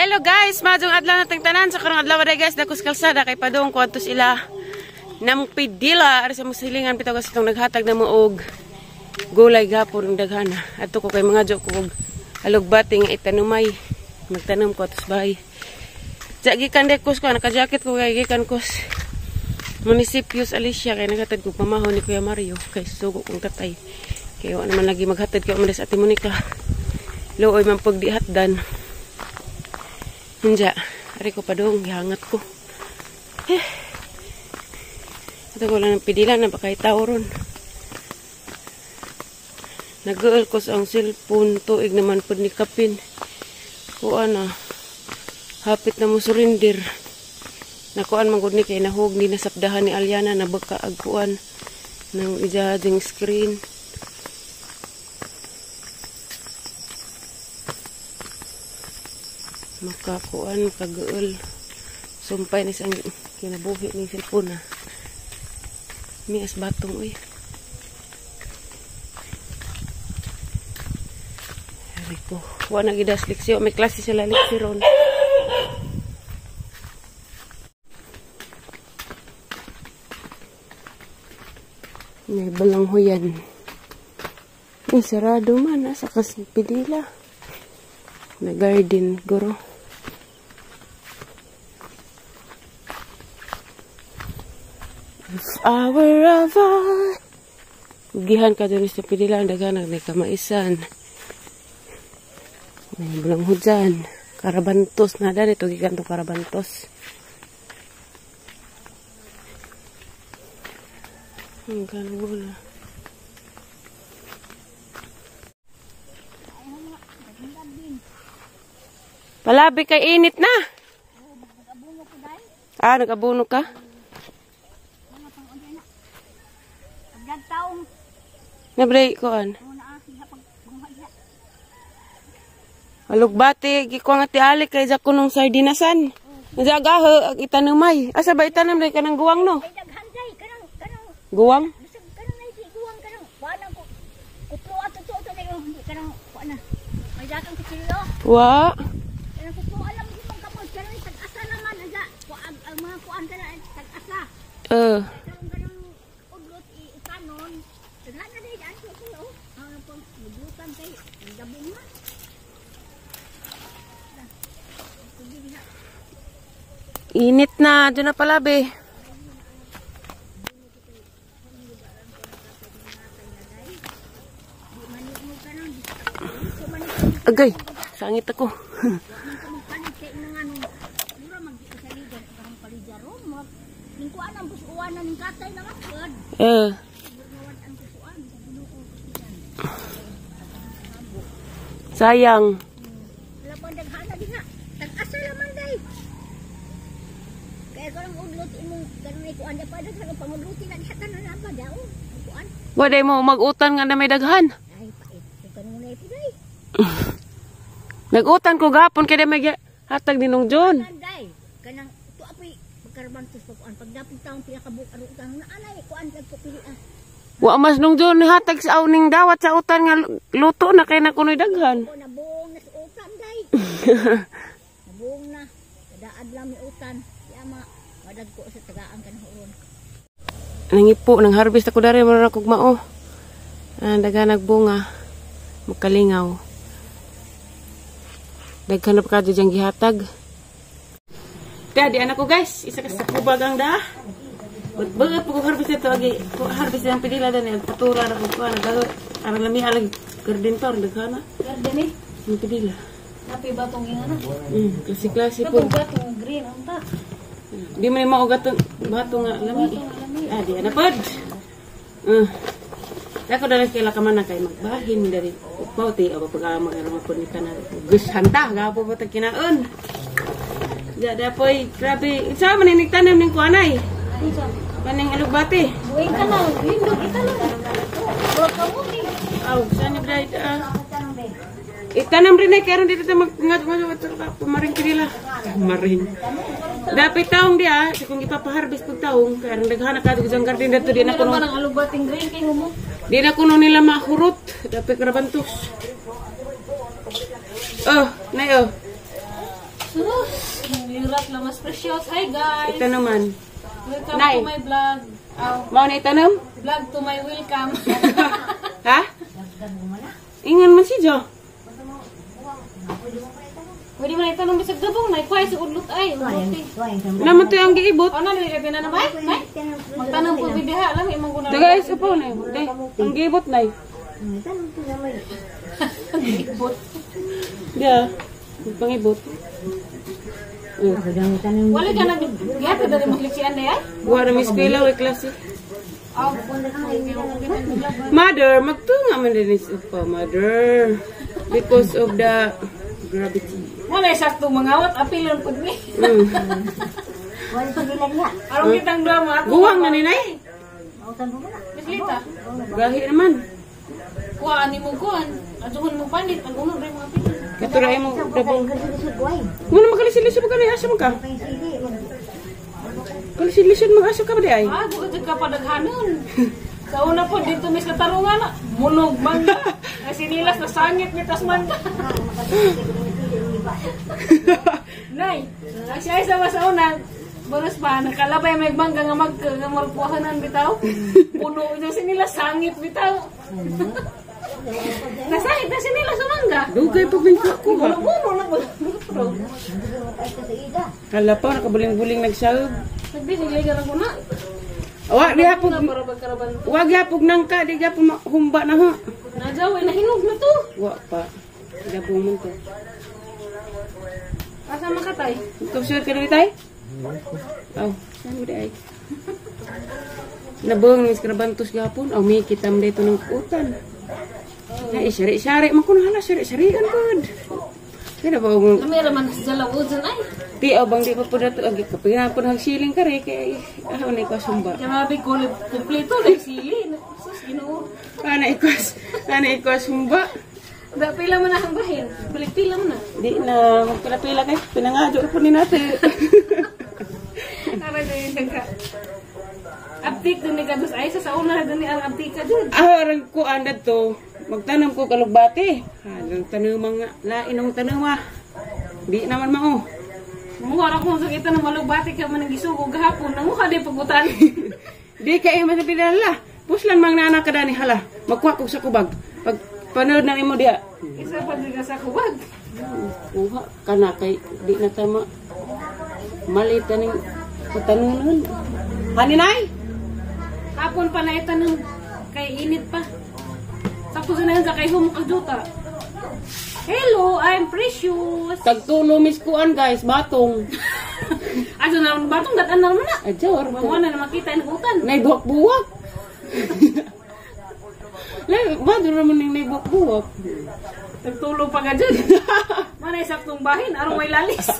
Hello guys, majong adlaw natong tanan sa karong adlaw day guys, dakos kalsada kay padung ko adto sila nang pidila ari sa musilingan bitaw guys itong naghatag na mo og gulay gapon ng daghana. Adto ko kay mga jok ko og alugbati nga itanumay. Magtanom ko atos bahay. Gikan dekos ko naka-jacket ko kay gikan kos Municipios Alicia kay naghatag ko pamahon ni Kuya Mario kay sugo kong tatay. Kay wa naman lagi maghatag kay umalis Ate Monica. Looy man pag di hatdan. Hinja, ari ko pa dong, gihangat ko. Ito ko lang ng pidilan na baka itao ron. Nag-uol ko sa ang cellphone, tuig naman po ni Kapin. Kuan na, hapit na mo surrender. Nakuan man gud ni kay nahog ni nasapdahan ni Aliana na baka agkuan ng ijahading screen. Makakuan kagaol sumpay ni sang kinabuhi ni cellphone na mias batong uy hari ko wala gidas leksyon may klase sila leksyon may balanghoyan may sarado man sa kasipidila na garden guro. Our gihan ka dun sa pidilang daganang may kamaisan may bulang hujan karabantos na dali ito gigan to karabantos hanggang wala palabi kay init na nagabuno ka na-break ko an. Alugbati, gikuang ati alik kay jako nung sardinasan. Nagagaho, ag itanumay. Asa ba itanam rin ka ng guwang no? Guwang? Wa? Init na, doon na palabi. Agay, sangit ako. Sayang. Waday mo mag-utan nga na may daghan. Nag-utan ko gapon kaya may hatag dinong John. Kanang to apoy pagkarabantos pagkuan pagdapit taong pinakabuk arutan na anay kuan pilian. Wa mas nung John hatag sa awning dawat sa utan nga luto na kay na kunoy daghan. Nabuong na sa utan day. Nabuong na. Daad lang mi utan. Yama wadag ko sa tagaan kanahon. Nangipo nang harvest ako dari mo na kugmao. Daga nagbunga. Magkalingaw. Daghan na pa kadyo diyang gihatag. Kaya di anak ko guys. Isa ka sa kubagang da. Bagat po kong harvest ito. Harvest ng pidila na niya. Patura na kung kuha. Arang lami alag garden pa. Daghan na. Garden eh? Yung pidila. Napi batong yung anak? Klase-klase po. Batong green ang ta. Di mo ni maugatong batong nga lami. Di anak po. Ako dalas kay lakaman na kay magbahin dari pauti o pag-amag ano po ni tanan. Gus hanta gapo ba tag kinaon. Jada poy grabe. Isa man ni tanem ning kuanay. Kaning alugbati. Buing ka na, lindog ika na. Wala ka mo ni. Aw, saan ni bride? Itanam rin ay karon dito pumaring kinila. Maring. Dapat taong dia, kung ipapaharbis pag taong, kaya naghanap ka sa garden dito, di na kuno. Ano ba ng alubating green kay mo? Di na kuno nila mahurot. Dapat karabantos. Oh, nayo. Rat Lamas Precious. Hi guys! Ito naman. Welcome Nay. to my vlog. Mao na itanam? Vlog to my welcome. Ha? Ingan man si Jo. Pwede mo na itanong bisag gabong. Nay, kuhay sa udlot ay. Naman to yung giibot. Ano na nilagay na naman? Nay? Magtanong po bibiha. Alam, imang guna. So guys, upo na. Ang giibot na Ibot. Yeah. Pangibot. Wala ka nag... Yata dali mo kliksian na yan? Buwa na Miss Pila, may klase. Oh, Mother, magtunga man din is upa, mother. Because of the gravity. wala sakto mangawat. Apilon po ni. Arong kitang drama. Guwang na ninay. Mislita. Gahi naman. Kuhaan ni mo kuhaan. Adungan mo panit. Ang unod rin mga pilon. Katuray mo dabong. Muna magkalisin-lisin mo ka na asa mo ka. Kalisin-lisin mo asa ka ba di ay? Ah, gugad ka padaghanon. Sa una po, dito mis katarungan na. Munog mangga. Ay sinilas na sangit mitas mangga. Nay, ang siya isa sa una. Bonus pa, nakalabay may mangga nga magpuhanan bitaw. Puno niya sinilas, sangit bitaw. Nasangit na sinilas sa mangga. Dugay pa bingka ko ha. Puno na po. Hala pa, nakabuling-buling nagsahog. Nagbisigay ka na ko na. Wag gihapog, Para magkaraban. wag gihapog nang ka, di gihapog humba na ha. Nadaway, nahinog na to. Wa pa. Gihapog mo to. Asa makatay? Ikaw sure ka na tay? Aw, saan mo di ay? Nabong, Miss Karabantos gapon. Aw, may kitam dito ng utan. Ay, sari-sari. Makuna hala, sari-sarian good. Kaya na ba mo? Namira man sa lawudan ay. Di, abang di pa po dato. Agi, kapag po nagsiling ka rin. Kaya, na ikasumba. Kaya mabi ko kompleto na sili. Sus, ginoo. Ana ikasumba. Da pila man ang bahin. Balik pila man na. Di na, magpila-pila kayo. Pinangadyo po ni natin. Para na yung nagka. Update din ni Kados ay sa una din ni ang update ka dun. Arang ko andad to. Magtanam ko kalugbati. Halang tanumang nga. Lain ang tanuma. Di naman mao. Muhara ko sa kita ng malugbati ka man nagisugo gahapon. Nanguha din pagutan. Di kayo masabilan la. Puslan mang nana ka dani hala. Magkuha ko sa kubag. Pag panood ng imo diya. Isa pa din ka sa kubag. Kuha ka na kay di na tama. Malita ning patanunan. Haninay? Hapon pa na ito ng kay init pa. Sakto sinahan sa kay humakajuta. Hello, I'm Precious. Tagtulo miss kuan guys. Batong. Aso na batong datan na naman na. Ajor. Mga na makita yung hutan. Naibuwak-buwak. Bago naman yung naibuwak-buwak. Nagtulo pa ka dyan. Manay saktong bahin, arong may lalis.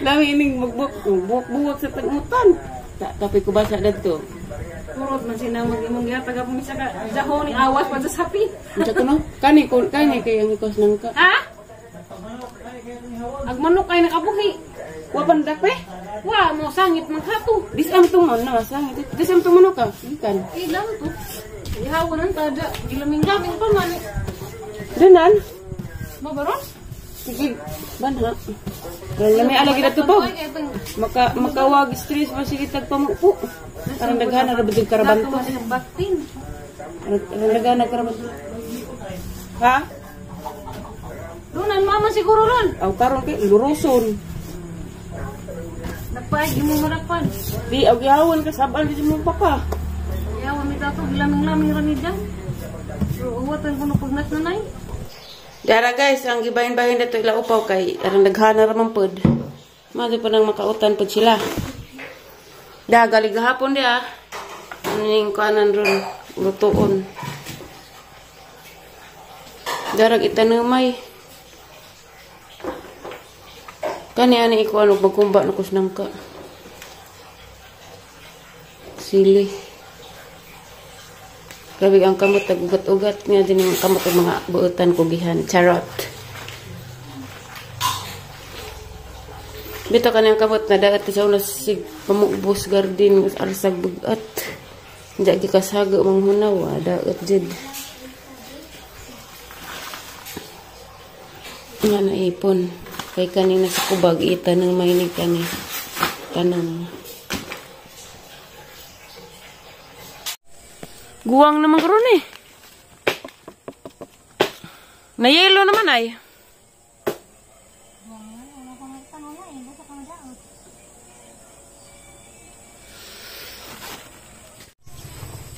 Dami ining magbuwak-buwak sa tagutan. Tapi ko ba sa dito? Kurot man sinamag imong gihataga pong isa ka. Jaho ni awas pa sa sapi. Unsa ko no? Kani kay ang ikos nang ka. Ha? Agmanok kay nakabuhi. Wa pandak pe? Wa mo sangit maghato. Disam tumon na sang. Disam tumon ka. Ikan. Ilang to. Ihawan ang tada. Gilaming-laming pa man. Danan. Mabaron? Sige, banha. Lami ala gid to po. Makawag stress pa sige tagpamupo. Arang daghana ra bud karabanto. Baktin. Arang daghana karabanto. Ha? Doon mama siguro ron. Aw karon kay luruson. Nagpaay mo marakpan. Di og gihawon ka saban di mo pa ka. Yawa mi dato gilaming-laming ra ni dyan. Pero uwatan ko no pagnas na nay. Dara guys, ang gibahin-bahin dito ila upaw kay arang daghana ra man pod. Magi pa nang makautan pod sila. Dagali gahapon dia. Ning kanan ron lutuon. Darag itanumay. Kani ani iko ano magkumba na kus nang ka. Sili. Grabe ang kamot tagugat-ugat nga din yung kamot ng mga buutan kugihan. Charot. Bito ka niyang kamot na dagat sa unas si pamubos garden arsag bugat. Hindi kasago manghunaw. Dagat jid. Nga na ipon. Kay kanina sa kubag, itanang mahinig kani. Tanang. Guwang naman karon eh. Na yellow naman ay.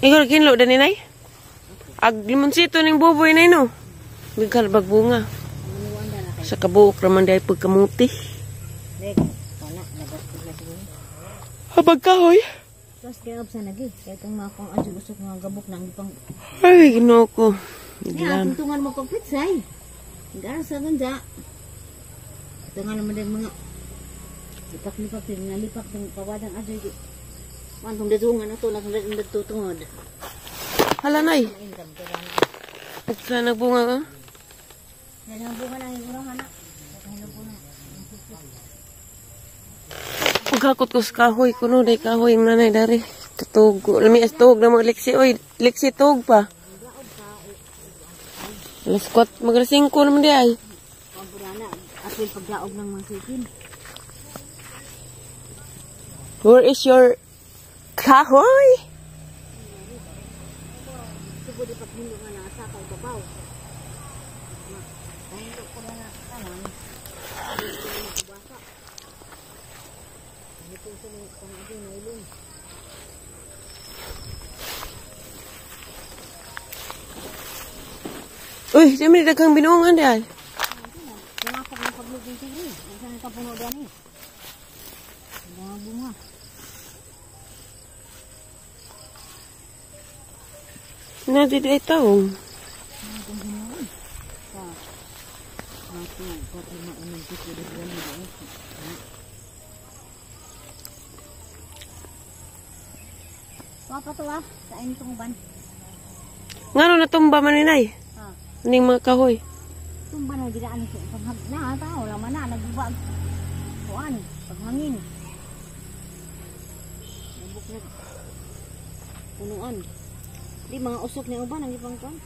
Ikaw kinlo dan inay? Ag limonsito ning buboy na no. Bigkal bagbunga. Sa kabuok raman dahil pagkamuti. Habag kahoy. Tapos kaya sa lagi. Kaya itong mga kong adyo gusto ko nga gabok na ang pang... Ay, ginoo ko. Kaya tuntungan mo pang pitsay. Hingga sa ganda. Ito nga naman din mga lipak-lipak din. Nalipak ng kawadang adyo. Mantong dadungan na ito. Nakang natutungod. Hala nay. Sa nagbunga ka? Yan ang bunga ng inunahan na. Pagkakot ko sa kahoy. Kuno day kahoy yung nanay dari. Katug. Lami as tug na mga liksi. Oy, liksi tug pa. Alas 4. Mag-alas 5 naman di ay. Pagburana. Apil paglaog ng mga sikin. Where is your kahoy? Subo di paghilo nga na sa kay babaw. Mahilo ko na kanan. Basa. Ito sa pang adi na ilong. Uy, dami dagang binuungan di ay. Mga paglugin sigri. Saan ka puno diyan eh? Mga bunga. Nadi di ay taong. Papa to ah, kain itong ban. Ngano natumba man inay? Ah, Ning mga kahoy. tumba na gidaan ko. Paghag na tao, laman na nagbubag. Kuan, paghangin. Nabuk na. Punuan. Di mga usok ni uban ang ipang kuan.